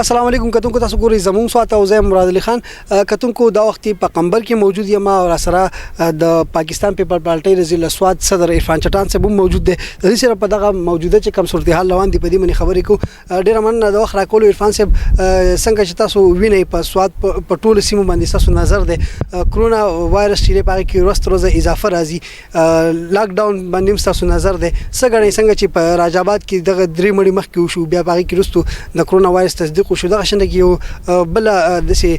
السلام علیکم کتونکو تاسو ګورئ زموږ سوات او زه مراد علي خان کتونکو دا وخت په قمبر کې موجود یم او سره د پاکستان پیپل پارټي رزیل سوات صدر عرفان چٹان صاحب موجود دي د دې سره په دغه موجوده چې کم صورتحال روان دي په دې باندې خبرې کو ډیر مننه د وخت راکول عرفان صاحب څنګه چې تاسو وینئ په سوات په ټول سیمو باندې تاسو نظر دی کرونا وایرس چې په کې ورځ روزه اضافه راځي لاک ډاون باندې تاسو نظر دی څنګه چې په راجاباد کې دغه درې مړي مخ کې وشو بیا په کې رستو د کرونا وایرس تصدیق شو دغه شنه کې یو بل د سي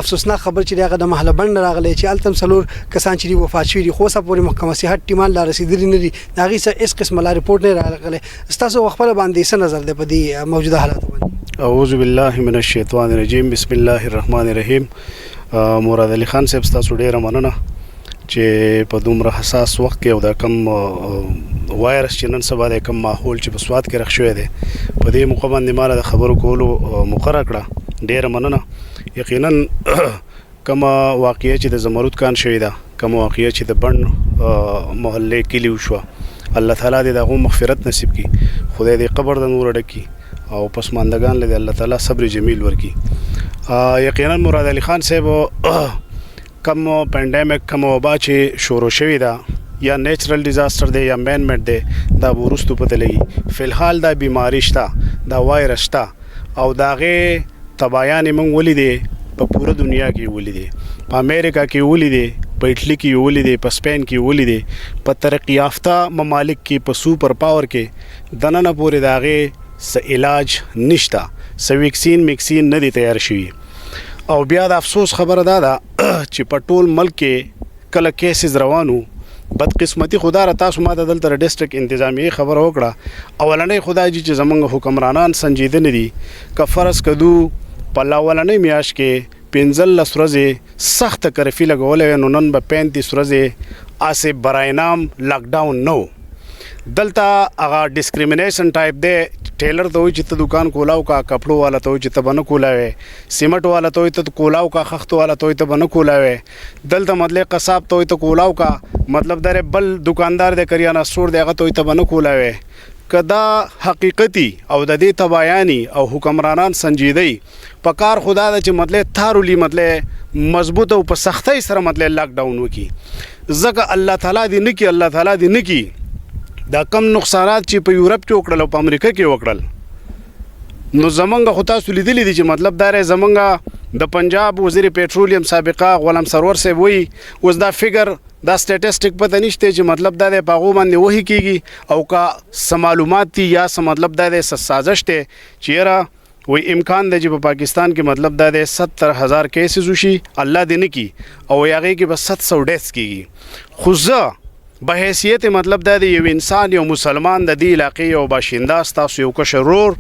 افسوسناک خبر چې هغه د محله بند راغلی چې التم سلور کسان چې وفات شوي دي خو سه پورې محکمه صحت ټیمان لا رسیدلی نه دي هغه څه اس قسم لا ریپورت نه راغلی تاسو خپل باندې څه نظر دی په دې موجوده حالات باندې؟ اعوذ بالله من الشیطان الرجیم بسم الله الرحمن الرحیم. مراد علي خان صاحب تاسو ډیره مننه چې په دومره حساس وخت کې او د کم وایرس چې نن سبا د کم ماحول چې په سوات کې رخ شوی دی په دې موقع باندې مالا د خبرو کولو مقرره کړه ډیره مننه. یقینا کوم واقعه چې د زمرود کان شوی ده کوم واقعه چې د بند محله کې لیو شو الله تعالی دې دغه مغفرت نصیب کړي خدای دې قبر د نور ډکي او پسماندگان له الله تعالی صبر جمیل ورکړي. یقینا مراد علي خان صاحب کم پینډیمک کم وبا چې شروع شوی دا یا نیچرل ډیزاستر دی یا مین میډ دی دا ورستو پته لګي فی الحال دا بیماری شته دا وایرس شته او داغه تبایان موږ ولیدې په پوره دنیا کې ولیدې په امریکا کې ولیدې په اټلی کې ولیدې په سپین کې ولیدې په ترقی یافته ممالک کې په سوپر پاور کې دننه پورې داغه س علاج نشته س ویکسین نه دی تیار شوی او بیا د افسوس خبره ده چې په ټول ملک کې کله کیسز روانو بدقسمتی خدا را تاسو ما د دلته ډیسټریکټ انتظامیه خبر وکړه اولنې خدای چې زمونږ حکمرانان سنجیده نه دي که فرض کدو په اولنې میاش کې 15 ورځې سخت کرفی لګولې نو نن به 35 ورځې اسه براینام لاک ډاون نو دلته هغه ډیسکریمینیشن ټایپ دی ټیلر ته وي چې ته دکان کولاو کا کپړو والا ته وي چې ته به نه کولاوې سیمټ والا ته وي ته کولاو کا خښتو والا ته وي ته به نه کولاوې دلته مطلب قصاب ته وي ته کولاو کا مطلب در بل دکاندار د کریانه سټور دی هغه ته وي ته به نه کولاوې کدا حقیقتي او د دې تبایانی او حکمرانان سنجیدي په کار خدا د چې مطلب تارولی مطلب مضبوط او په سختۍ سره مطلب لاک ډاون وکي ځکه الله تعالی دې نکي الله تعالی دې نکي دا کم نقصانات چې په یورپ کې وکړل او په امریکا کې وکړل نو زمونږ خو تاسو لیدلی دي چې مطلب دا زمونږ د پنجاب وزیر پیټرولیم سابقه غلام سرور صاحب وی اوس دا فګر دا سټیټسټیک پته نشته چې مطلب دا د پاغو باندې وਹੀ کیږي او کا سم معلومات دي یا سم مطلب دا د سازش ته چیرې وی امکان دی چې په پاکستان کې مطلب دا د 70,000 کیسز وشي الله دې نه کی او هغه کې بس 700 ډیث کیږي خو زه به حیثیت مطلب دا دی یو انسان یو مسلمان د دې علاقې یو باشنده تاسو یو کشرور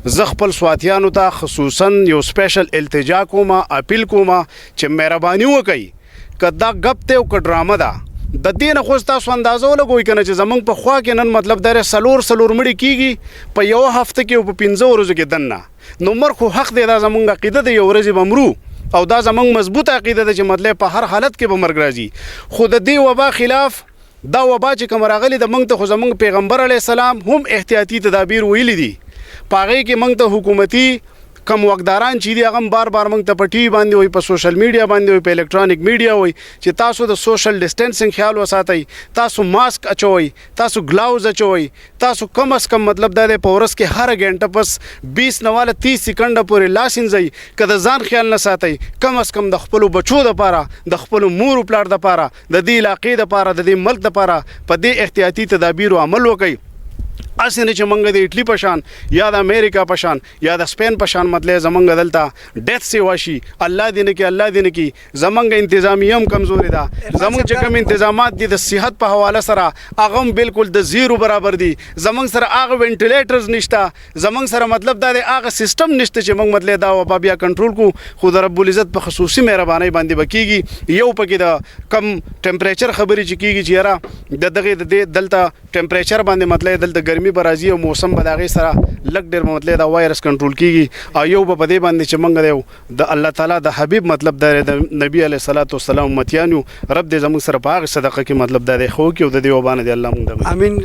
زه خپل سواتیانو ته خصوصا یو سپیشل التجا کوم اپیل کوم چې مهرباني وکړي کدا غب ته او ډرامه ده د دې نه خو تاسو اندازه ولګوي کنه چې زمونږ په خوا کې نن مطلب دا سلور مړي کیږي په یو هفته کې او په 15 ورځو کې دنه نو مر خو حق دی دا زمونږ عقیده دی یو ورځ بمرو او دا زمونږ مضبوط عقیده ده چې مطلب په هر حالت کې به مرګ راځي خو د دې وبا خلاف دا وبا چې کوم راغلی د منګ ته خو زمونږ پیغمبر علی السلام هم احتیاطی تدابیر ویلي دي پاغې کې منګ ته حکومتي کم وقداران چې دی هغه بار بار منګ ته په ټي وي باندې وي په سوشل میډیا باندې وي په الکترونیک میډیا وي چې تاسو د سوشل ډیسټنسینګ خیال وساتئ تاسو ماسک اچوئ تاسو ګلاوز اچوئ تاسو کم از کم مطلب دا د پورس کې هر غنټه پس 20 نه 30 سکند پورې لاسینځئ کله ځان خیال نه ساتئ کم از کم د خپل بچو د پاره د خپل مور پلار د پاره د دې علاقې د پاره د دې ملک د پاره په دې احتیاطي تدابیر عمل وکړئ اسنه چې منګه د اټلی پشان یا د امریکا پشان یا د سپین پشان مطلب زمنګ دلته ډیث سی واشي الله دې نه کې الله دې نه کې زمنګ انتظامیه هم کمزوري ده زمنګ چې کوم انتظامات دي د صحت په حواله سره هغه بالکل د زیرو برابر دي زمنګ سره هغه وینټیلیټرز نشته زمنګ سره مطلب دا د هغه سیستم نشته چې موږ مطلب دا وبا بیا کنټرول کو خو د رب العزت په خصوصي مهرباني باندې بکیږي یو پکې د کم ټمپریچر خبرې چې کیږي چې یاره د دغه د دلته ټمپریچر باندې مطلب دلته ګرمي ګرمي به راځي او موسم به د هغې سره لږ ډېر مطلب دا وایرس کنټرول کېږي او یو به په دې باندې چې موږ د الله تعالی د حبیب مطلب دا د نبي علیه الصلاۃ والسلام امتیان یو رب دې زموږ سره په هغه صدقه کې مطلب دا دی خو کې او د دې وبا نه دی الله موږ امین.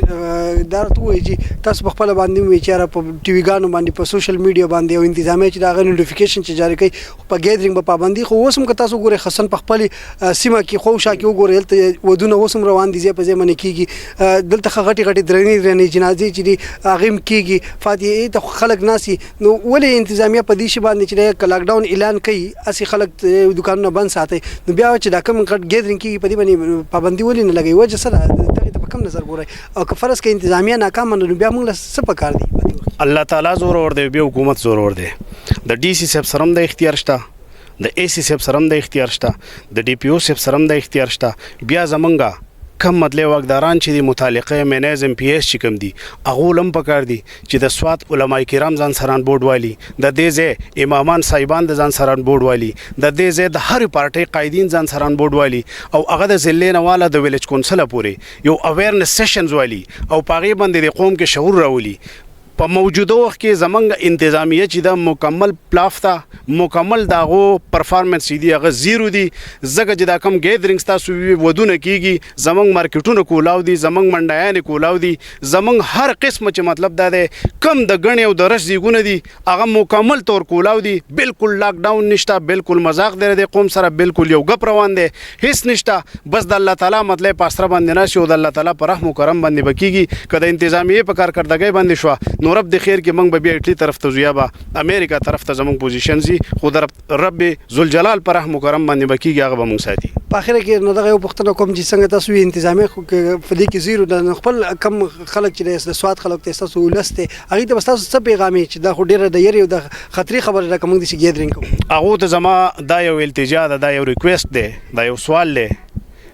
دا راته ووایي چې تاسو په خپله باندې ووایي چې یاره په ټي وي ګانو باندې په سوشل میډیا باندې او انتظامیه چې د هغه نوټیفیکیشن چې جاري کوي په ګیدرینګ به پابندي خو اوس هم که تاسو وګورئ خصوصا په خپلې سیمه کې خوشا کې وګورئ هلته ودونه اوس هم روان دي ځای په ځای باندې کېږي دلته غټې غټې درنې جنازې چې دي هغې هم کېږي فاتحې ته خلک ناسي نو ولې انتظامیه په دې شي باندې چې لاکډاون اعلان کوي هسې خلک دکانونه بند ساتي نو بیا چې دا کوم غټ ګیدرینګ کېږي په دې باندې پابندي ولې نه لګوي وجه څه ده دغې ته په کوم نظر ګورئ او که فرض که انتظامیه ناکامه نو بیا موږ له څه پکار دي الله تعالی زور ور دی بیا حکومت زور ور دی د ډي سي صاحب سره هم د اختیار شته د اے سی صاحب سره هم د اختیار شته د ډي پی او صاحب سره هم د اختیار شته بیا زمونږ کم مطلب واکداران چې د متعلقه منیز ام پی ایس چې کوم دي هغو لم پکار دي چې د سوات علما کرام ځان سران بورډ والی د دې ځای امامان صاحبان د ځان سران بورډ والی د دې ځای د هر پارټۍ قائدین ځان سران بورډ والی او هغه د ضلع نه والا د ویلیج کونسل پورې یو اویرنس سیشنز والی او په هغې باندې د قوم کې شعور راولي په موجوده وخت کې زمونږ انتظامیه چې دا مکمل پلاف ته مکمل د هغو پرفارمنس چې دي هغه زیرو دي ځکه چې دا کم ګیدرینګز تاسو ودونه کېږي زمونږ مارکیټونه کولاو دي زمونږ منډیانې کولاو دي زمونږ هر قسمه چې مطلب دا دی کم د ګڼې او د رش ځایونه دي هغه مکمل طور کولاو دي بالکل لاکډاون نشته بالکل مذاق دی د قوم سره بالکل یو ګپ روان دی هیڅ نشته بس د الله تعالی مطلب په اسره باندې راشي او د الله تعالی په رحم و کرم باندې به کېږي که د انتظامیې په کارکردګۍ باندې شوه نو رب د خیر کې موږ به بیا اټلی طرف ته ځو یا به امریکا طرف ته زموږ پوزیشن ځي خو د رب ذوالجلال په رحم و کرم باندې به کېږي هغه به موږ ساتي. په اخره کې نو دغه یو پوښتنه کوم چې څنګه تاسو انتظامیه خو په دې کې زیرو د خپل کم خلک چې د سوات خلک ته تاسو ولس ته هغې ته به ستاسو څه پیغام چې دا خو ډېره د یېرې او د خطرې خبره ده که موږ داسې ګیدرینګ کوو هغو ته زما دا یو التجا ده دا یو ریکویسټ دی دا یو سوال دی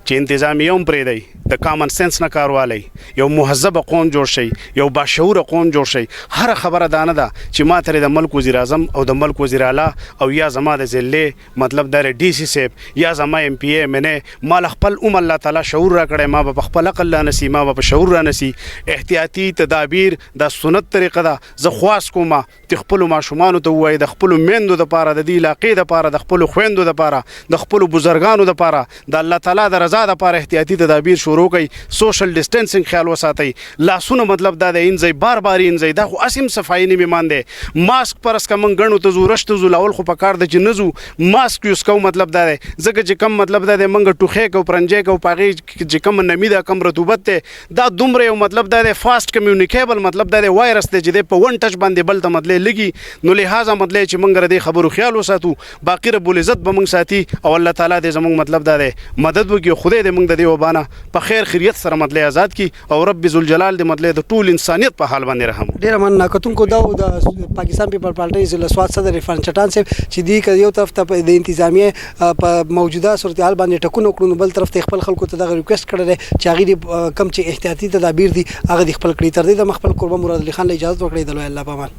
چې انتظامیه هم پرېږدئ د کامن سنس نه کار والی یو مهذبه قوم جوړ شي یو باشعوره قوم جوړ شي هر خبره دا نه ده چې ما ترې د ملک وزیر اعظم او د ملک وزیر اعلی او یا زما د ضلع مطلب دا ډي سی صاحب یا زما ام پی اے منې ما له خپل الله تعالی شعور را کړی ما به په خپل عقل رانسي ما به په شعور رانسي احتیاطي تدابیر دا سنت طریقه ده زه خواست کوم چې خپلو ماشومانو ته ووایي د خپلو میندو دپاره د دې علاقې دپاره د خپلو خویندو دپاره د خپلو بزرګانو دپاره د الله تعالی د رضا دپاره احتیاطي تدابیر شروع کوي سوشل ډسټنسنګ خیال وساتئ لاسونه مطلب دا د انځئ بار بار انځئ دا خو اسیم صفایي نه میمان دی ماسک پرس که موږ ګڼو ته ځو رش ته ځو لاول خو په کار ده چې نه ځو ماسک یوز کوو مطلب دا دی ځکه چې کم مطلب دا دی موږ ټوخی کوو پرنجی کوو په هغې چې کم نمی ده کم رطوبت دی دا دومره یو مطلب دا دی فاسټ کمیونیکیبل مطلب دا دی وایرس دی چې دی په ون ټچ باندې بل ته مطلب لګي نو لہذا مطلب چې موږ د دې خبرو خیال وساتو باقي رب العزت به موږ ساتي او الله تعالی دې زموږ مطلب دا دی مدد وکړي خدای دې موږ د دې وبا نه په خیر خیریت سره مطلب آزاد کی او رب ذوالجلال دې مطلب د ټول انسانیت په حال باندې رحم ډېره مننه کتونکو دا د پاکستان پیپل پارټۍ ضلع سوات صدر عرفان چټان صاحب چې دی که یو طرف ته د انتظامیه په موجوده صورتحال باندې ټکونه وکړو نو بل طرف ته خپل خلکو ته دغه ریکویسټ کړی دی چې هغې دې کم چې احتیاطي تدابیر دي هغه دې خپل کړي تر دې دمه خپل کوربه مراد علي خان له اجازت وکړئ د لوی الله په امان.